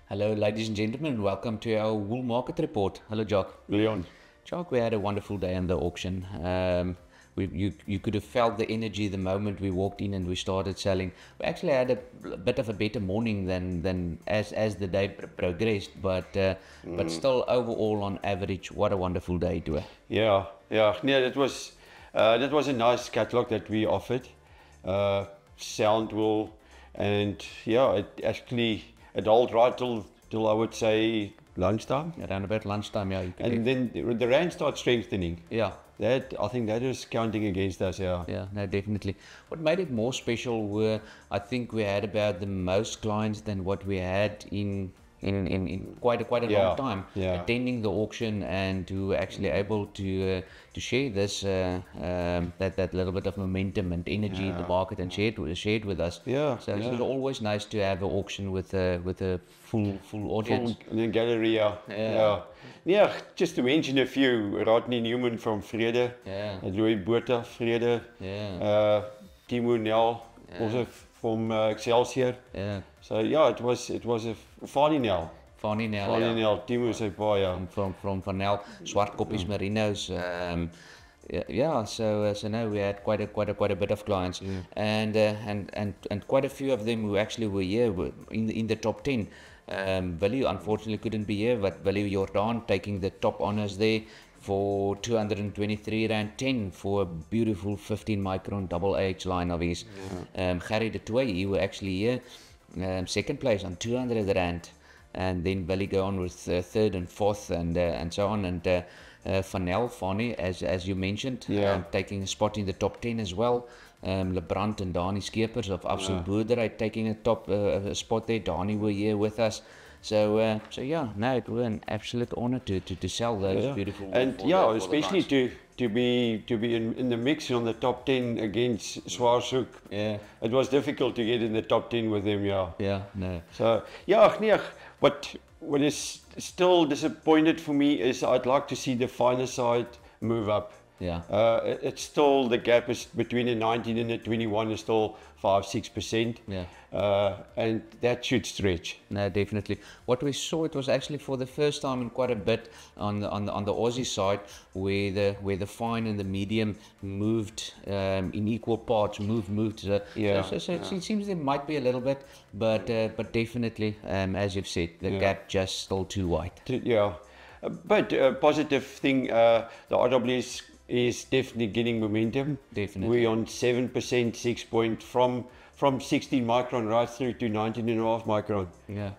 Hello, ladies and gentlemen. Welcome to our wool market report. Hello, Jock. Leon. Jock, we had a wonderful day in the auction. You could have felt the energy the moment we walked in and we started selling. We actually had a bit of a better morning than as the day progressed, but still overall on average, what a wonderful day to have. Yeah. No, that was a nice catalog that we offered. Sound wool, and yeah, it held right till I would say lunchtime. Around about lunchtime, yeah. And then the rand started strengthening. Yeah. I think that is counting against us. Yeah. Yeah, no, definitely. What made it more special were, I think we had about the most clients than what we had in quite a long time attending the auction, and to actually able to share this that little bit of momentum and energy in the market and shared with us. Yeah. So it was always nice to have an auction with a full audience. In the gallery, yeah. Just to mention a few: Rodney Newman from Vrede, Louis Botha, Vrede, Timo Nel, also from Excelsior. Yeah. So yeah, it was a Fani Nel. Fani Nel, Timo se baie. From Van Nel, Swartkoppies Merinos. So now we had quite a bit of clients, and quite a few of them who actually were here in the top 10. Willie unfortunately couldn't be here, but Willie Jordan taking the top honors there for 223 rand 10 for a beautiful 15 micron double AH line of his. Gary de Tooy, he were actually here, second place on 200 rand, and then Willie go on with third and fourth and so on, and Fani, as you mentioned, taking a spot in the top 10 as well. Lebrand and Dani Skeepers of Afsel Boerdery taking a top spot there. Dani were here with us. So yeah, no, it was an absolute honor to sell those beautiful. And especially to be in the mix on the top 10 against Swaarsoek. Yeah, it was difficult to get in the top 10 with them. Yeah, no. So what is still disappointed for me is I'd like to see the finer side move up. Yeah. It's still, the gap is between the 19 and the 21 is still 5-6%. Yeah. And that should stretch. No, definitely. What we saw, it was actually for the first time in quite a bit on the Aussie side, where the fine and the medium moved in equal parts. Moved. So it seems there might be a little bit, but definitely, as you've said, the gap just still too wide. But a positive thing, the RWS is definitely getting momentum. Definitely. We're on 7%, 6 point from 16 micron right through to 19.5 micron. Yeah.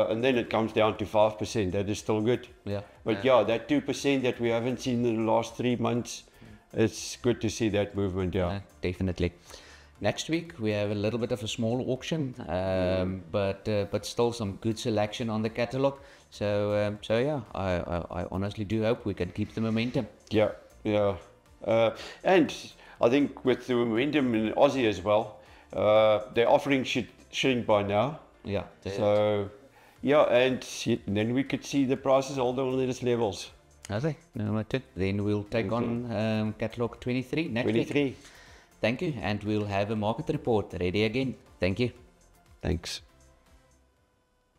And then it comes down to 5%. That is still good. Yeah. But that 2% that we haven't seen in the last 3 months, it's good to see that movement. Definitely. Next week we have a little bit of a small auction, but still some good selection on the catalog. So I honestly do hope we can keep the momentum. Yeah. And I think with the momentum in Aussie as well, their offering should shrink by now. Yeah. So and then we could see the prices hold on these levels. Okay. No, then we'll take on catalog 23 next week. Thank you, and we'll have a market report ready again. Thank you. Thanks.